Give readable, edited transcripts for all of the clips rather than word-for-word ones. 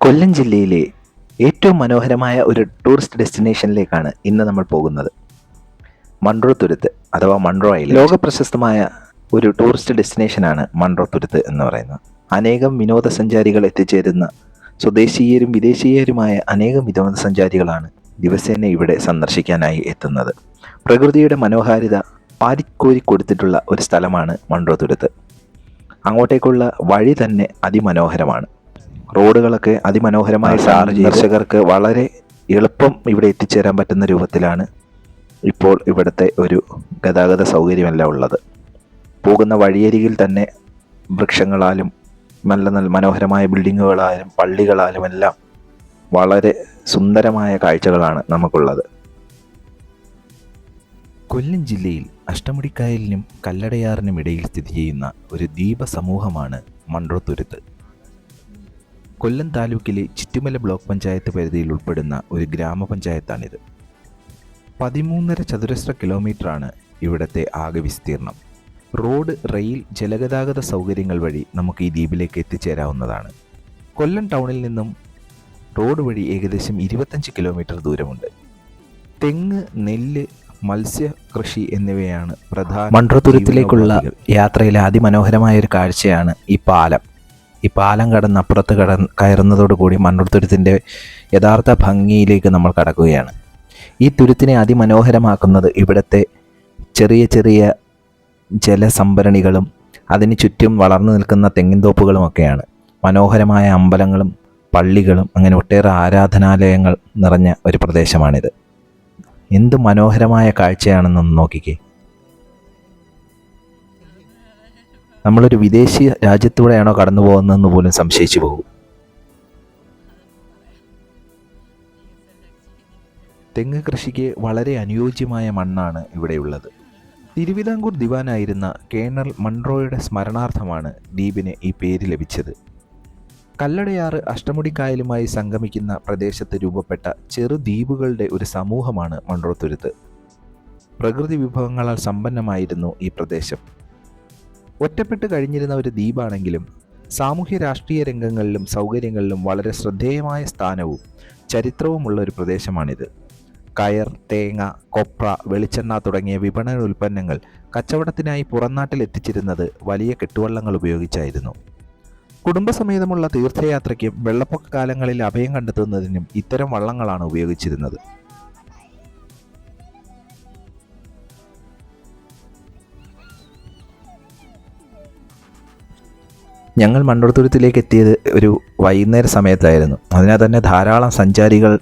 കൊല്ലം ജില്ലയിലെ ഏറ്റവും മനോഹരമായ ഒരു ടൂറിസ്റ്റ് ഡെസ്റ്റിനേഷനിലേക്കാണ് ഇന്ന് നമ്മൾ പോകുന്നത്. മൺട്രോ തുരുത്ത് അഥവാ മൺട്രോ ഐലൻഡ്. ലോകപ്രശസ്തമായ ഒരു ടൂറിസ്റ്റ് ഡെസ്റ്റിനേഷനാണ് മൺട്രോ തുരുത്ത് എന്ന് പറയുന്നത്. അനേകം വിനോദസഞ്ചാരികൾ എത്തിച്ചേരുന്ന സ്വദേശീയരും വിദേശീയരുമായ അനേകം വിനോദസഞ്ചാരികളാണ് ദിവസേന ഇവിടെ സന്ദർശിക്കാനായി എത്തുന്നത്. പ്രകൃതിയുടെ മനോഹാരിത പാരിക്കോരി കൊടുത്തിട്ടുള്ള ഒരു സ്ഥലമാണ് മൺട്രോ തുരുത്ത്. അങ്ങോട്ടേക്കുള്ള വഴി തന്നെ അതിമനോഹരമാണ്. റോഡുകളൊക്കെ അതിമനോഹരമായി സന്ദർശകർക്ക് വളരെ എളുപ്പം ഇവിടെ എത്തിച്ചേരാൻ പറ്റുന്ന രൂപത്തിലാണ് ഇപ്പോൾ ഇവിടുത്തെ ഒരു ഗതാഗത സൗകര്യമെല്ലാം ഉള്ളത്. പോകുന്ന വഴിയരികിൽ തന്നെ വൃക്ഷങ്ങളാലും നല്ല മനോഹരമായ ബിൽഡിങ്ങുകളാലും പള്ളികളാലും എല്ലാം വളരെ സുന്ദരമായ കാഴ്ചകളാണ് നമുക്കുള്ളത്. കൊല്ലം ജില്ലയിൽ അഷ്ടമുടിക്കായലിനും കല്ലടയാറിനും ഇടയിൽ സ്ഥിതി ചെയ്യുന്ന ഒരു ദ്വീപ സമൂഹമാണ് മൺട്രോ തുരുത്ത്. കൊല്ലം താലൂക്കിലെ ചിറ്റുമല ബ്ലോക്ക് പഞ്ചായത്ത് പരിധിയിൽ ഉൾപ്പെടുന്ന ഒരു ഗ്രാമപഞ്ചായത്താണിത്. 13.5 ചതുരശ്ര കിലോമീറ്ററാണ് ഇവിടുത്തെ ആകെ വിസ്തീർണം. റോഡ്, റെയിൽ, ജലഗതാഗത സൗകര്യങ്ങൾ വഴി നമുക്ക് ഈ ദ്വീപിലേക്ക് എത്തിച്ചേരാവുന്നതാണ്. കൊല്ലം ടൗണിൽ നിന്നും റോഡ് വഴി ഏകദേശം 25 കിലോമീറ്റർ ദൂരമുണ്ട്. തെങ്ങ്, നെല്ല്, മത്സ്യ കൃഷി എന്നിവയാണ് പ്രധാന. മൺട്രോ തുരുത്തിലേക്കുള്ള യാത്രയിലെ അതിമനോഹരമായ ഒരു കാഴ്ചയാണ് ഈ പാലം. ഈ പാലം കടന്ന് അപ്പുറത്ത് കയറുന്നതോടുകൂടി മൺട്രോ തുരുത്തിൻ്റെ യഥാർത്ഥ ഭംഗിയിലേക്ക് നമ്മൾ കടക്കുകയാണ്. ഈ തുരുത്തിനെ അതിമനോഹരമാക്കുന്നത് ഇവിടുത്തെ ചെറിയ ചെറിയ ജലസംഭരണികളും അതിന് ചുറ്റും വളർന്നു നിൽക്കുന്ന തെങ്ങിൻതോപ്പുകളുമൊക്കെയാണ്. മനോഹരമായ അമ്പലങ്ങളും പള്ളികളും അങ്ങനെ ഒട്ടേറെ ആരാധനാലയങ്ങൾ നിറഞ്ഞ ഒരു പ്രദേശമാണിത്. എന്ത് മനോഹരമായ കാഴ്ചയാണെന്നൊന്ന് നോക്കിക്കേ. നമ്മളൊരു വിദേശി രാജ്യത്തൂടെയാണോ കടന്നു പോകുന്നതെന്ന് പോലും സംശയിച്ചു പോകും. തെങ്ങ് കൃഷിക്ക് വളരെ അനുയോജ്യമായ മണ്ണാണ് ഇവിടെയുള്ളത്. തിരുവിതാംകൂർ ദിവാനായിരുന്ന കേണൽ മൺട്രോയുടെ സ്മരണാർത്ഥമാണ് ദ്വീപിന് ഈ പേര് ലഭിച്ചത്. കല്ലടയാറ് അഷ്ടമുടിക്കായലുമായി സംഗമിക്കുന്ന പ്രദേശത്ത് രൂപപ്പെട്ട ചെറുദ്വീപുകളുടെ ഒരു സമൂഹമാണ് മൺട്രോ തുരുത്ത്. പ്രകൃതി വിഭവങ്ങളാൽ സമ്പന്നമായിരുന്നു ഈ പ്രദേശം. ഒറ്റപ്പെട്ട് കഴിഞ്ഞിരുന്ന ഒരു ദ്വീപാണെങ്കിലും സാമൂഹ്യ രാഷ്ട്രീയ രംഗങ്ങളിലും സൗകര്യങ്ങളിലും വളരെ ശ്രദ്ധേയമായ സ്ഥാനവും ചരിത്രവുമുള്ള ഒരു പ്രദേശമാണിത്. കയർ, തേങ്ങ, കൊപ്ര, വെളിച്ചെണ്ണ തുടങ്ങിയ വിപണന ഉൽപ്പന്നങ്ങൾ കച്ചവടത്തിനായി പുറംനാട്ടിൽ എത്തിച്ചിരുന്നത് വലിയ കെട്ടുവള്ളങ്ങൾ ഉപയോഗിച്ചായിരുന്നു. കുടുംബസമേതമുള്ള തീർത്ഥയാത്രയ്ക്കും വെള്ളപ്പൊക്ക കാലങ്ങളിൽ അഭയം കണ്ടെത്തുന്നതിനും ഇത്തരം വള്ളങ്ങളാണ് ഉപയോഗിച്ചിരുന്നത്. ഞങ്ങൾ മൺട്രോ തുരുത്തിലേക്ക് എത്തിയത് ഒരു വൈകുന്നേര സമയത്തായിരുന്നു. അതിനാൽ തന്നെ ധാരാളം സഞ്ചാരികൾ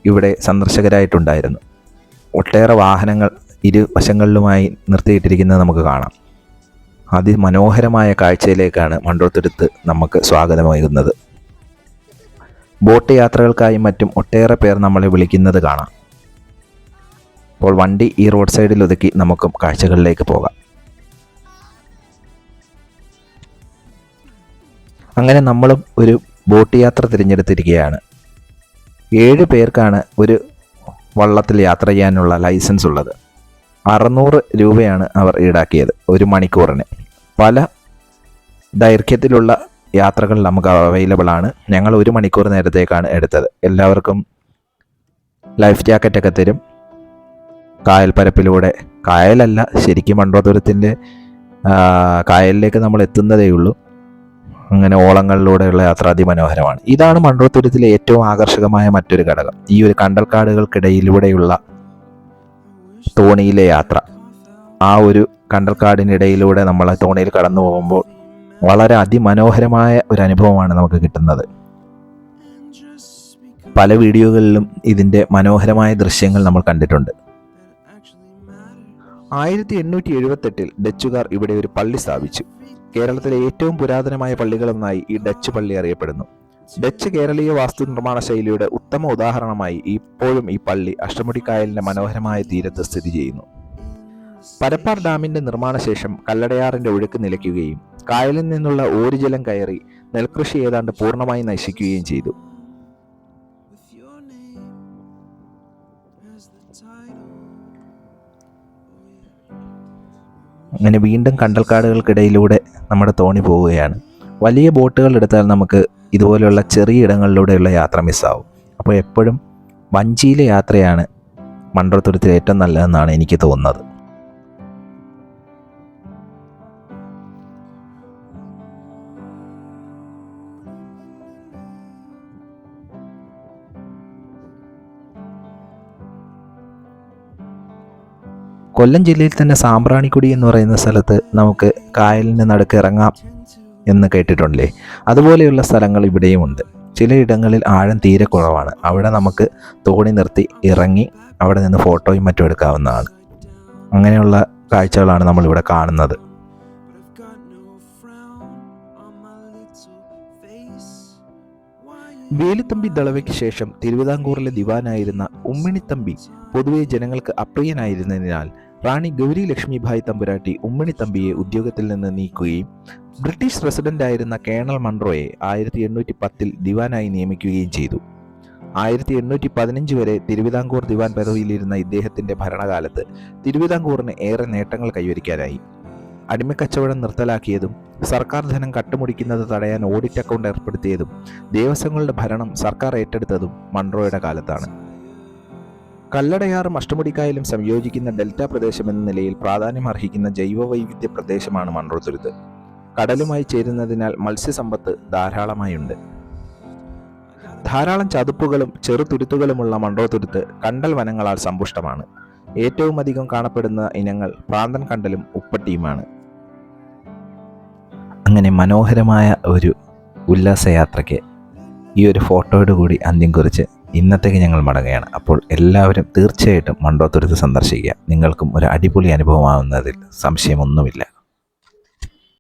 ഇവിടെ സന്ദർശകരായിട്ടുണ്ടായിരുന്നു. ഒട്ടേറെ വാഹനങ്ങൾ ഇരുവശങ്ങളിലുമായി നിർത്തിയിട്ടിരിക്കുന്നത് നമുക്ക് കാണാം. അതിമനോഹരമായ കാഴ്ചയിലേക്കാണ് മൺട്രോ തുരുത്ത് നമുക്ക് സ്വാഗതമേകുന്നത്. ബോട്ട് യാത്രകൾക്കായും മറ്റും ഒട്ടേറെ പേർ നമ്മളെ വിളിക്കുന്നത് കാണാം. അപ്പോൾ വണ്ടി ഈ റോഡ് സൈഡിൽ ഒതുക്കി നമുക്കും കാഴ്ചകളിലേക്ക് പോകാം. അങ്ങനെ നമ്മളും ഒരു ബോട്ട് യാത്ര തിരഞ്ഞെടുത്തിരിക്കുകയാണ്. 7 പേർക്കാണ് ഒരു വള്ളത്തിൽ യാത്ര ചെയ്യാനുള്ള ലൈസൻസ് ഉള്ളത്. 600 രൂപയാണ് അവർ ഈടാക്കിയത് ഒരു മണിക്കൂറിന്. പല ദൈർഘ്യത്തിലുള്ള യാത്രകൾ നമുക്ക് അവൈലബിൾ ആണ്. ഞങ്ങൾ 1 മണിക്കൂർ നേരത്തേക്കാണ് എടുത്തത്. എല്ലാവർക്കും ലൈഫ് ജാക്കറ്റൊക്കെ തരും. കായൽപ്പരപ്പിലൂടെ, കായലല്ല ശരിക്കും മൺട്രോ തുരുത്തിൻ്റെ കായലിലേക്ക് നമ്മൾ എത്തുന്നതേ ഉള്ളൂ. അങ്ങനെ ഓളങ്ങളിലൂടെയുള്ള യാത്ര അതിമനോഹരമാണ്. ഇതാണ് മൺട്രോ തുരുത്തിലെ ഏറ്റവും ആകർഷകമായ മറ്റൊരു ഘടകം. ഈ ഒരു കണ്ടൽക്കാടുകൾക്കിടയിലൂടെയുള്ള തോണിയിലെ യാത്ര. ആ ഒരു കണ്ടൽക്കാടിനിടയിലൂടെ നമ്മൾ തോണിയിൽ കടന്നു പോകുമ്പോൾ വളരെ അതിമനോഹരമായ ഒരു അനുഭവമാണ് നമുക്ക് കിട്ടുന്നത്. പല വീഡിയോകളിലും ഇതിൻ്റെ മനോഹരമായ ദൃശ്യങ്ങൾ നമ്മൾ കണ്ടിട്ടുണ്ട്. 1878 ഡച്ചുകാർ ഇവിടെ ഒരു പള്ളി സ്ഥാപിച്ചു. കേരളത്തിലെ ഏറ്റവും പുരാതനമായ പള്ളികളൊന്നായി ഈ ഡച്ച് പള്ളി അറിയപ്പെടുന്നു. ഡച്ച് കേരളീയ വാസ്തു നിർമ്മാണ ശൈലിയുടെ ഉത്തമ ഉദാഹരണമായി ഇപ്പോഴും ഈ പള്ളി അഷ്ടമുടിക്കായലിന്റെ മനോഹരമായ തീരത്ത് സ്ഥിതി ചെയ്യുന്നു. പരപ്പാർ ഡാമിന്റെ നിർമ്മാണശേഷം കല്ലടയാറിന്റെ ഒഴുക്ക് നിലയ്ക്കുകയും കായലിൽ നിന്നുള്ള ഓരുജലം കയറി നെൽകൃഷി ഏതാണ്ട് പൂർണ്ണമായി നശിക്കുകയും ചെയ്തു. അങ്ങനെ വീണ്ടും കണ്ടൽക്കാടുകൾക്കിടയിലൂടെ നമ്മുടെ തോണി പോവുകയാണ്. വലിയ ബോട്ടുകൾ എടുത്താൽ നമുക്ക് ഇതുപോലെയുള്ള ചെറിയ ഇടങ്ങളിലൂടെയുള്ള യാത്ര മിസ്സാവും. അപ്പോൾ എപ്പോഴും വഞ്ചിയിലെ യാത്രയാണ് മൺട്രോ ഏറ്റവും നല്ലതെന്നാണ് എനിക്ക് തോന്നുന്നത്. കൊല്ലം ജില്ലയിൽ തന്നെ സാമ്പ്രാണിക്കുടി എന്ന് പറയുന്ന സ്ഥലത്ത് നമുക്ക് കായലിന് നടുക്ക് ഇറങ്ങാം എന്ന് കേട്ടിട്ടുണ്ടല്ലേ? അതുപോലെയുള്ള സ്ഥലങ്ങൾ ഇവിടെയുമുണ്ട്. ചിലയിടങ്ങളിൽ ആഴം തീരെ കുറവാണ്. അവിടെ നമുക്ക് തോണി നിർത്തി ഇറങ്ങി അവിടെ നിന്ന് ഫോട്ടോയും മറ്റും എടുക്കാവുന്നതാണ്. അങ്ങനെയുള്ള കാഴ്ചകളാണ് നമ്മളിവിടെ കാണുന്നത്. വേലുത്തമ്പി ദളവയ്ക്ക് ശേഷം തിരുവിതാംകൂറിലെ ദിവാനായിരുന്ന ഉമ്മിണിത്തമ്പി പൊതുവെ ജനങ്ങൾക്ക് അപ്രിയനായിരുന്നതിനാൽ റാണി ഗൗരി ലക്ഷ്മിഭായ് തമ്പുരാട്ടി ഉമ്മിണിത്തമ്പിയെ ഉദ്യോഗത്തിൽ നിന്ന് നീക്കുകയും ബ്രിട്ടീഷ് റെസിഡന്റായിരുന്ന കേണൽ മൺട്രോയെ 1810 ദിവാനായി നിയമിക്കുകയും ചെയ്തു. 1815 വരെ തിരുവിതാംകൂർ ദിവാൻ പദവിയിലിരുന്ന ഇദ്ദേഹത്തിന്റെ ഭരണകാലത്ത് തിരുവിതാംകൂറിന് ഏറെ നേട്ടങ്ങൾ കൈവരിക്കാനായി. അടിമക്കച്ചവടം നിർത്തലാക്കിയതും സർക്കാർ ധനം കട്ടുമുടിക്കുന്നത് തടയാൻ ഓഡിറ്റ് അക്കൗണ്ട് ഏർപ്പെടുത്തിയതും ദേവസ്വങ്ങളുടെ ഭരണം സർക്കാർ ഏറ്റെടുത്തതും മൺട്രോയുടെ കാലത്താണ്. കല്ലടയാറും അഷ്ടമുടിക്കായലും സംയോജിക്കുന്ന ഡെൽറ്റ പ്രദേശം എന്ന നിലയിൽ പ്രാധാന്യം അർഹിക്കുന്ന ജൈവവൈവിധ്യ പ്രദേശമാണ് മൺട്രോ തുരുത്ത്. കടലുമായി ചേരുന്നതിനാൽ മത്സ്യസമ്പത്ത് ധാരാളമായുണ്ട്. ധാരാളം ചതുപ്പുകളും ചെറുതുരുത്തുകളുമുള്ള മൺട്രോ തുരുത്ത് കണ്ടൽ വനങ്ങളാൽ സമ്പുഷ്ടമാണ്. ഏറ്റവും അധികം കാണപ്പെടുന്ന ഇനങ്ങൾ പ്രാന്തൻ കണ്ടലും ഉപ്പട്ടിയുമാണ്. അങ്ങനെ മനോഹരമായ ഒരു ഉല്ലാസയാത്രയ്ക്ക് ഈ ഒരു ഫോട്ടോയോട് കൂടി അന്ത്യം കുറിച്ച് ഇന്നത്തേക്ക് ഞങ്ങൾ മടങ്ങുകയാണ്. അപ്പോൾ എല്ലാവരും തീർച്ചയായിട്ടും മൺട്രോ തുരുത്ത് സന്ദർശിക്കുക. നിങ്ങൾക്കും ഒരു അടിപൊളി അനുഭവമാവുന്നതിൽ സംശയമൊന്നുമില്ല.